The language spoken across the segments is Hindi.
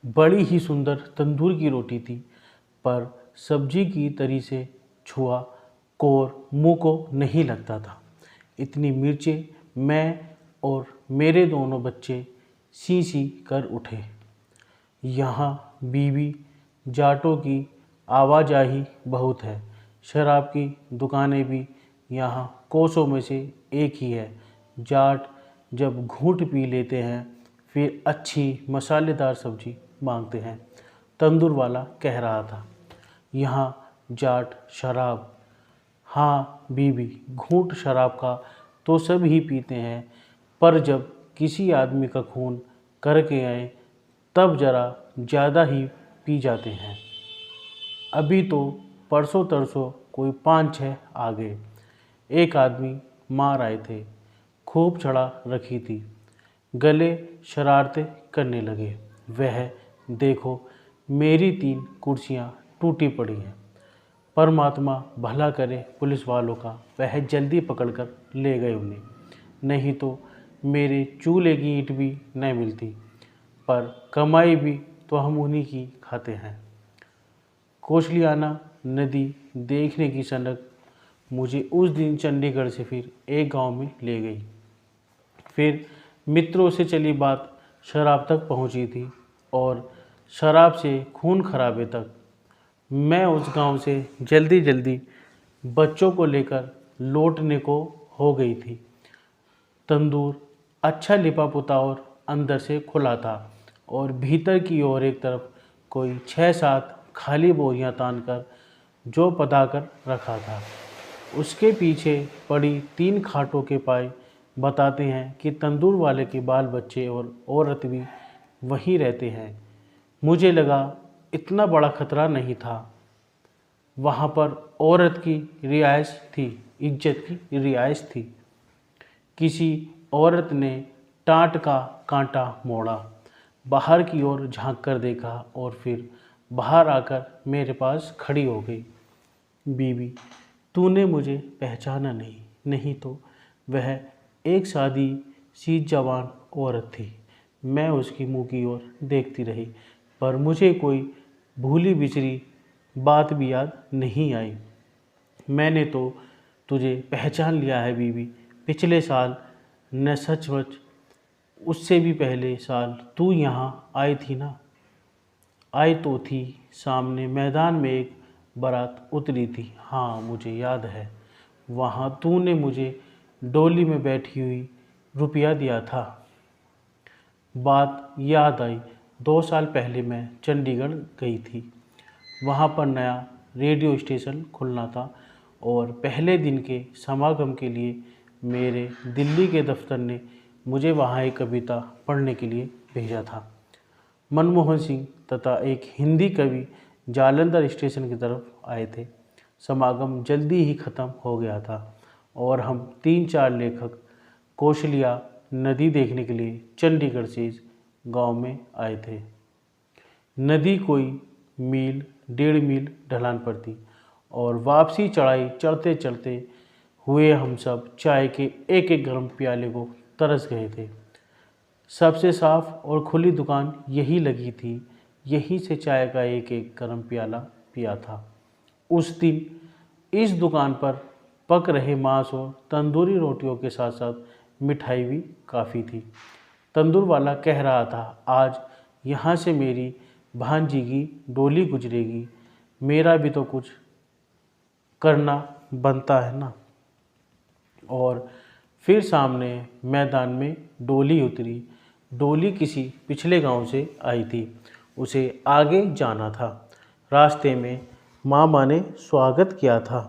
बड़ी ही सुंदर तंदूर की रोटी थी, पर सब्जी की तरी से छुआ कोर मुंह को नहीं लगता था। इतनी मिर्चें मैं और मेरे दोनों बच्चे सी सी कर उठे। यहाँ बीवी जाटों की आवाजाही बहुत है। शराब की दुकानें भी यहाँ कोसों में से एक ही है। जाट जब घूंट पी लेते हैं फिर अच्छी मसालेदार सब्जी मांगते हैं, तंदूर वाला कह रहा था। यहाँ जाट शराब, हाँ बीवी, घूंट शराब का तो सब ही पीते हैं, पर जब किसी आदमी का खून करके आए तब ज़रा ज़्यादा ही पी जाते हैं। अभी तो परसों तरसों कोई 5-6 आ गए। एक आदमी मार आए थे, खूब चढ़ा रखी थी, गले शरारतें करने लगे। वह देखो मेरी 3 कुर्सियाँ टूटी पड़ी हैं। परमात्मा भला करे पुलिस वालों का, वह जल्दी पकड़कर ले गए उन्हें, नहीं तो मेरे चूल्हे की ईंट भी न मिलती। पर कमाई भी तो हम उन्हीं की खाते हैं। कोसलियाना नदी देखने की सनक मुझे उस दिन चंडीगढ़ से फिर एक गांव में ले गई। फिर मित्रों से चली बात शराब तक पहुंची थी और शराब से खून खराबे तक। मैं उस गांव से जल्दी जल्दी बच्चों को लेकर लौटने को हो गई थी। तंदूर अच्छा लिपा पुता और अंदर से खुला था और भीतर की ओर एक तरफ कोई 6-7 खाली बोरियां तान कर जो पधा कर रखा था। उसके पीछे पड़ी 3 खाटों के पाए बताते हैं कि तंदूर वाले के बाल बच्चे और औरत भी वहीं रहते हैं। मुझे लगा इतना बड़ा खतरा नहीं था। वहाँ पर औरत की रिहाइश थी, इज्जत की रिहाइश थी। किसी औरत ने टाँट का कांटा मोड़ा, बाहर की ओर झांक कर देखा और फिर बाहर आकर मेरे पास खड़ी हो गई। बीवी, तूने मुझे पहचाना नहीं? नहीं तो। वह एक सादी सी जवान औरत थी। मैं उसकी मुंह की ओर देखती रही, पर मुझे कोई भूली बिसरी बात भी याद नहीं आई। मैंने तो तुझे पहचान लिया है बीवी। पिछले साल, न सचमुच उससे भी पहले साल तू यहाँ आई थी ना? आई तो थी। सामने मैदान में एक बारात उतरी थी। हाँ मुझे याद है। वहाँ तूने मुझे डोली में बैठी हुई रुपया दिया था। बात याद आई। 2 साल पहले मैं चंडीगढ़ गई थी। वहाँ पर नया रेडियो स्टेशन खुलना था और पहले दिन के समागम के लिए मेरे दिल्ली के दफ्तर ने मुझे वहाँ एक कविता पढ़ने के लिए भेजा था। मनमोहन सिंह तथा एक हिंदी कवि जालंधर स्टेशन की तरफ आए थे। समागम जल्दी ही ख़त्म हो गया था और हम 3-4 लेखक कौशलिया नदी देखने के लिए चंडीगढ़ से इस गांव में आए थे। नदी कोई 1.5 मील ढलान पर थी और वापसी चढ़ाई चढ़ते चढ़ते हुए हम सब चाय के एक एक गर्म प्याले को तरस गए थे। सबसे साफ और खुली दुकान यही लगी थी। यहीं से चाय का एक एक गर्म प्याला पिया था। उस दिन इस दुकान पर पक रहे मांस और तंदूरी रोटियों के साथ साथ मिठाई भी काफ़ी थी। तंदूर वाला कह रहा था, आज यहाँ से मेरी भांजी की डोली गुजरेगी, मेरा भी तो कुछ करना बनता है ना। और फिर सामने मैदान में डोली उतरी। डोली किसी पिछले गांव से आई थी, उसे आगे जाना था। रास्ते में मामा ने स्वागत किया था।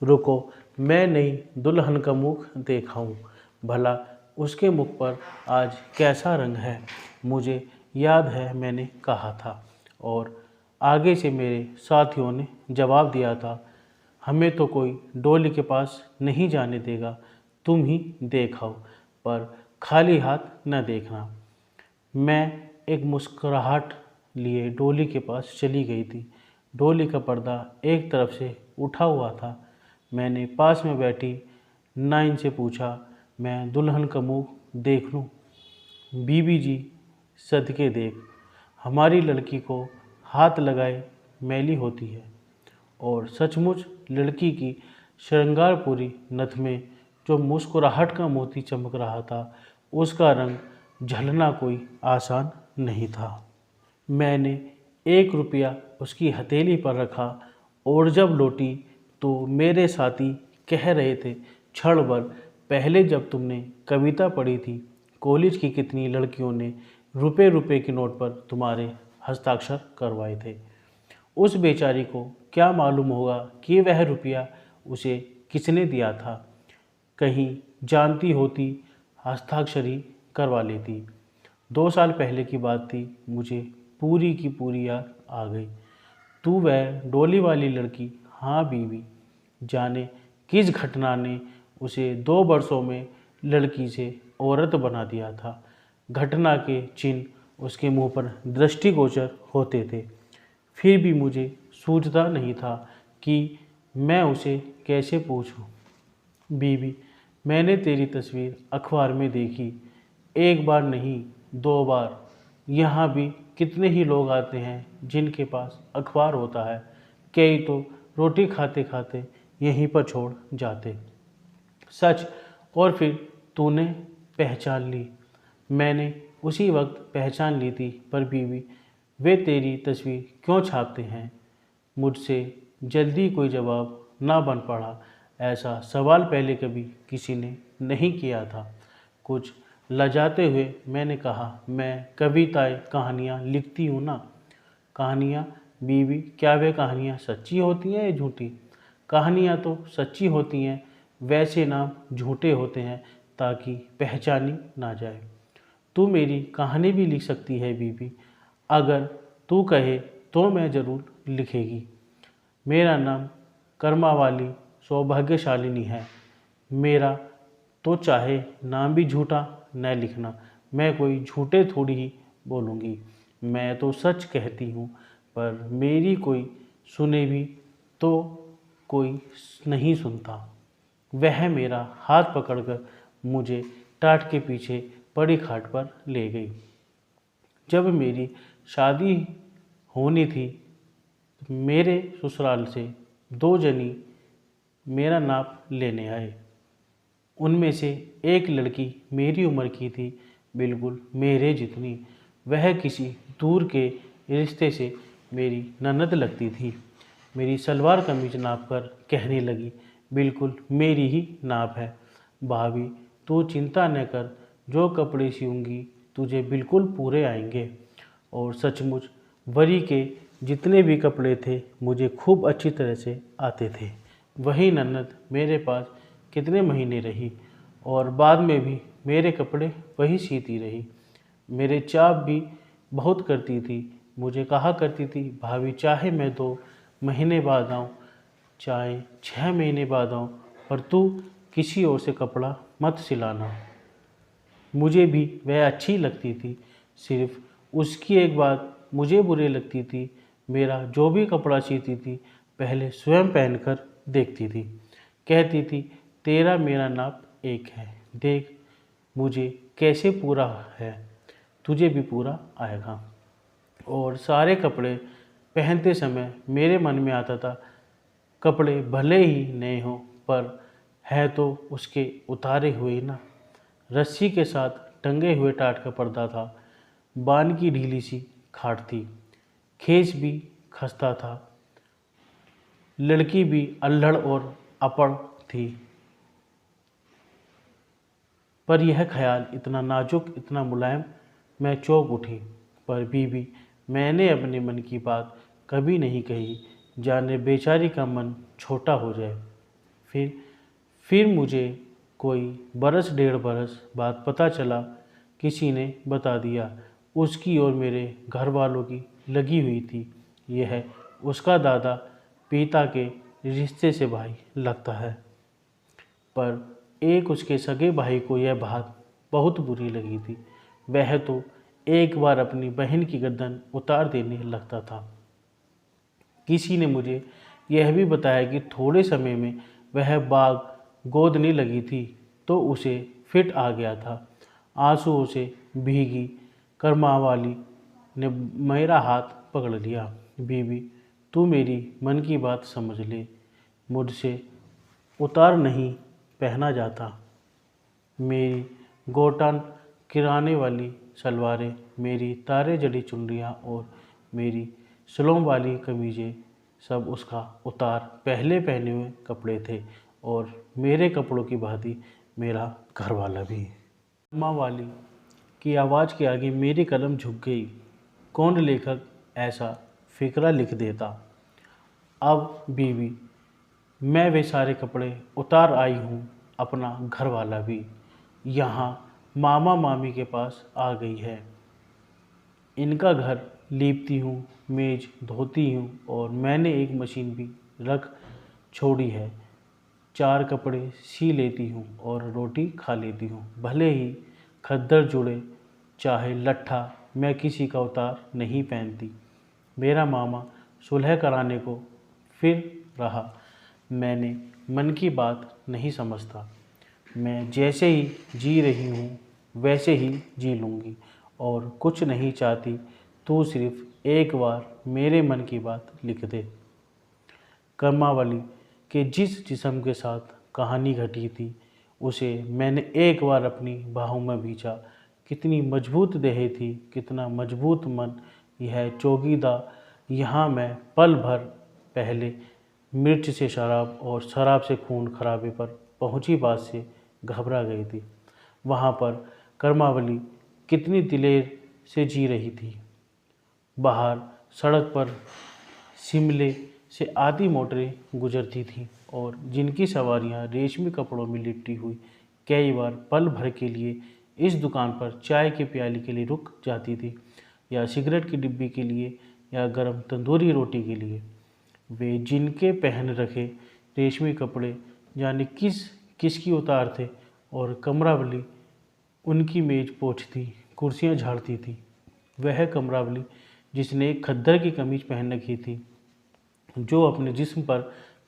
रुको, मैं नई दुल्हन का मुख देखाऊं, भला उसके मुख पर आज कैसा रंग है। मुझे याद है मैंने कहा था और आगे से मेरे साथियों ने जवाब दिया था, हमें तो कोई डोली के पास नहीं जाने देगा, तुम ही देखाओ, पर खाली हाथ न देखना। मैं एक मुस्कुराहट लिए डोली के पास चली गई थी। डोली का पर्दा एक तरफ से उठा हुआ था। मैंने पास में बैठी नाइन से पूछा, मैं दुल्हन का मुँह देख लूँ? बीबी जी, सदके देख, हमारी लड़की को हाथ लगाए मैली होती है। और सचमुच लड़की की श्रृंगारपुरी नथ में जो मुस्कुराहट का मोती चमक रहा था, उसका रंग झलना कोई आसान नहीं था। मैंने 1 रुपया उसकी हथेली पर रखा और जब लौटी तो मेरे साथी कह रहे थे, क्षण भर पहले जब तुमने कविता पढ़ी थी, कॉलेज की कितनी लड़कियों ने रुपए रुपए के नोट पर तुम्हारे हस्ताक्षर करवाए थे। उस बेचारी को क्या मालूम होगा कि वह रुपया उसे किसने दिया था। कहीं जानती होती हस्ताक्षर ही करवा लेती। 2 साल पहले की बात थी, मुझे पूरी की पूरी याद आ गई। तू वह डोली वाली लड़की, हाँ बीवी, जाने किस घटना ने उसे 2 वर्षों में लड़की से औरत बना दिया था। घटना के चिन्ह उसके मुंह पर दृष्टिगोचर होते थे, फिर भी मुझे सूझता नहीं था कि मैं उसे कैसे पूछूं। बीवी, मैंने तेरी तस्वीर अखबार में देखी, 1 बार नहीं 2 बार। यहाँ भी कितने ही लोग आते हैं जिनके पास अखबार होता है, कई तो रोटी खाते खाते यहीं पर छोड़ जाते। सच। और फिर तूने पहचान ली। मैंने उसी वक्त पहचान ली थी, पर बीवी, वे तेरी तस्वीर क्यों छापते हैं? मुझसे जल्दी कोई जवाब ना बन पड़ा। ऐसा सवाल पहले कभी किसी ने नहीं किया था। कुछ लजाते हुए मैंने कहा, मैं कविताएं कहानियाँ लिखती हूँ ना। कहानियाँ? बीवी, क्या वे कहानियाँ सच्ची होती हैं या झूठी? कहानियाँ तो सच्ची होती हैं, वैसे नाम झूठे होते हैं ताकि पहचानी ना जाए। तू मेरी कहानी भी लिख सकती है बीवी, अगर तू कहे तो मैं ज़रूर लिखेगी। मेरा नाम कर्मावाली सौभाग्यशालिनी है। मेरा तो चाहे नाम भी झूठा न लिखना, मैं कोई झूठे थोड़ी ही बोलूँगी। मैं तो सच कहती हूँ, पर मेरी कोई सुने भी तो कोई नहीं सुनता। वह मेरा हाथ पकड़कर मुझे टाट के पीछे बड़ी खाट पर ले गई। जब मेरी शादी होनी थी, मेरे ससुराल से 2 जनी मेरा नाप लेने आए। उनमें से एक लड़की मेरी उम्र की थी, बिल्कुल मेरे जितनी। वह किसी दूर के रिश्ते से मेरी ननद लगती थी। मेरी सलवार कमीज नाप कर कहने लगी, बिल्कुल मेरी ही नाप है। भाभी, तू चिंता न कर, जो कपड़े सियूंगी तुझे बिल्कुल पूरे आएंगे। और सचमुच वरी के जितने भी कपड़े थे मुझे खूब अच्छी तरह से आते थे। वही ननद मेरे पास कितने महीने रही और बाद में भी मेरे कपड़े वही सीती रही। मेरे चाप भी बहुत करती थी। मुझे कहा करती थी, भाभी चाहे मैं 2 महीने बाद आऊँ, चाहे 6 महीने बाद आऊँ, पर तू किसी और से कपड़ा मत सिलाना। मुझे भी वह अच्छी लगती थी, सिर्फ उसकी एक बात मुझे बुरी लगती थी। मेरा जो भी कपड़ा सीती थी पहले स्वयं पहनकर देखती थी। कहती थी, तेरा मेरा नाप एक है, देख मुझे कैसे पूरा है, तुझे भी पूरा आएगा। और सारे कपड़े पहनते समय मेरे मन में आता था, कपड़े भले ही नए हों, पर है तो उसके उतारे हुए ना। रस्सी के साथ टंगे हुए टाट का पर्दा था। बान की ढीली सी खाट थी। खेस भी खस्ता था। लड़की भी अल्हड़ और अपड़ थी। पर यह ख्याल इतना नाजुक, इतना मुलायम, मैं चौंक उठी। पर बीबी, मैंने अपने मन की बात कभी नहीं कही, जाने बेचारी का मन छोटा हो जाए। फिर मुझे कोई 1-1.5 बरस बाद पता चला, किसी ने बता दिया, उसकी और मेरे घर वालों की लगी हुई थी। यह उसका दादा पिता के रिश्ते से भाई लगता है। पर एक उसके सगे भाई को यह बात बहुत बुरी लगी थी। वह तो एक बार अपनी बहन की गर्दन उतार देने लगता था। किसी ने मुझे यह भी बताया कि थोड़े समय में वह बाघ गोदने लगी थी तो उसे फिट आ गया था। आंसुओं से भीगी कर्मावाली ने मेरा हाथ पकड़ लिया। बीबी, तू मेरी मन की बात समझ ले, मुझसे उतार नहीं पहना जाता। मेरी गोटान किराने वाली सलवारें, मेरी तारे जड़ी चुनरियाँ और मेरी सलों वाली कमीज़ें सब उसका उतार पहले पहने हुए कपड़े थे, और मेरे कपड़ों की भांति मेरा घरवाला भी। माँ वाली की आवाज़ के आगे मेरी कलम झुक गई। कौन लेखक ऐसा फ़िक्रा लिख देता। अब बीवी, मैं वे सारे कपड़े उतार आई हूँ, अपना घरवाला भी यहाँ मामा मामी के पास आ गई है। इनका घर लीपती हूँ, मेज धोती हूँ, और मैंने एक मशीन भी रख छोड़ी है। 4 कपड़े सी लेती हूँ और रोटी खा लेती हूँ। भले ही खद्दर जुड़े चाहे लट्ठा, मैं किसी का उतार नहीं पहनती। मेरा मामा सुलह कराने को फिर रहा। मैंने मन की बात नहीं समझता। मैं जैसे ही जी रही हूँ वैसे ही जी लूँगी, और कुछ नहीं चाहती। तू सिर्फ एक बार मेरे मन की बात लिख दे। कर्मावली के जिस जिस्म के साथ कहानी घटी थी, उसे मैंने एक बार अपनी बाहों में भींचा। कितनी मजबूत देह थी, कितना मजबूत मन। यह चौकीदा यहाँ मैं पल भर पहले मिर्च से शराब और शराब से खून खराबे पर पहुँची बात से घबरा गई थी। वहाँ पर कर्मावली कितनी दिलेर से जी रही थी। बाहर सड़क पर शिमले से आधी मोटरें गुजरती थीं, और जिनकी सवारियां रेशमी कपड़ों में लिपटी हुई कई बार पल भर के लिए इस दुकान पर चाय के प्याली के लिए रुक जाती थी, या सिगरेट की डिब्बी के लिए, या गर्म तंदूरी रोटी के लिए। वे जिनके पहन रखे रेशमी कपड़े जाने किसकी उतार थे, और कमरावली उनकी मेज पोंछती, कुर्सियां झाड़ती थी। वह कमरावली जिसने एक खद्दर की कमीज पहन रखी थी, जो अपने जिस्म पर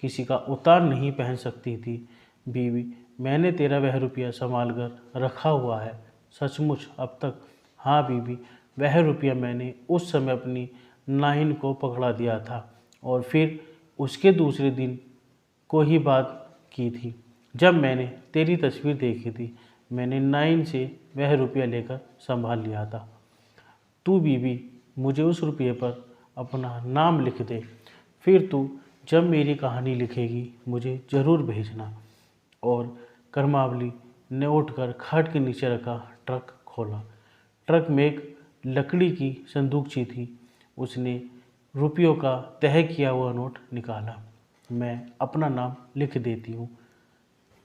किसी का उतार नहीं पहन सकती थी। बीवी, मैंने तेरा वह रुपया संभाल कर रखा हुआ है, सचमुच अब तक? हाँ बीवी, वह रुपया मैंने उस समय अपनी नाइन को पकड़ा दिया था, और फिर उसके दूसरे दिन को ही बात की थी जब मैंने तेरी तस्वीर देखी थी। मैंने नाइन से वह रुपया लेकर संभाल लिया था। तू बीवी, मुझे उस रुपये पर अपना नाम लिख दे। फिर तू जब मेरी कहानी लिखेगी मुझे ज़रूर भेजना। और कर्मावली ने उठकर खाट के नीचे रखा ट्रक खोला। ट्रक में एक लकड़ी की संदूकची थी। उसने रुपयों का तय किया हुआ नोट निकाला। मैं अपना नाम लिख देती हूँ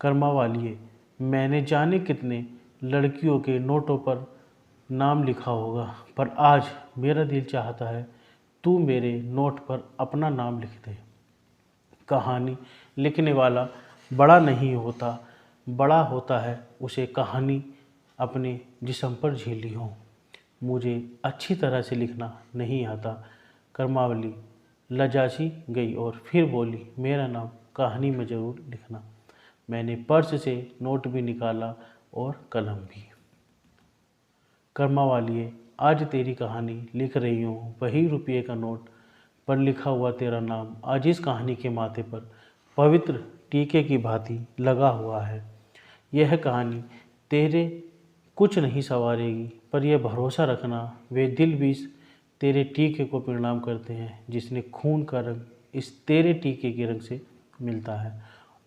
कर्मावालिए। मैंने जाने कितने लड़कियों के नोटों पर नाम लिखा होगा, पर आज मेरा दिल चाहता है तू मेरे नोट पर अपना नाम लिख दे। कहानी लिखने वाला बड़ा नहीं होता, बड़ा होता है उसे कहानी अपने जिस्म पर झेली हो। मुझे अच्छी तरह से लिखना नहीं आता। कर्मावली लजासी गई और फिर बोली, मेरा नाम कहानी में ज़रूर लिखना। मैंने पर्स से नोट भी निकाला और कलम भी। कर्मावालिए, आज तेरी कहानी लिख रही हूँ। वही रुपये का नोट पर लिखा हुआ तेरा नाम आज इस कहानी के माथे पर पवित्र टीके की भांति लगा हुआ है। यह कहानी तेरे कुछ नहीं संवारेगी, पर यह भरोसा रखना वे दिल भी तेरे टीके को प्रणाम करते हैं, जिसने खून का रंग इस तेरे टीके के रंग से मिलता है।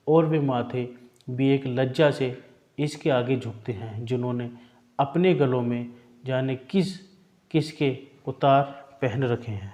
और वे माथे भी एक लज्जा से इसके आगे झुकते हैं, जिन्होंने अपने गलों में जाने किसके उतार पहन रखे हैं।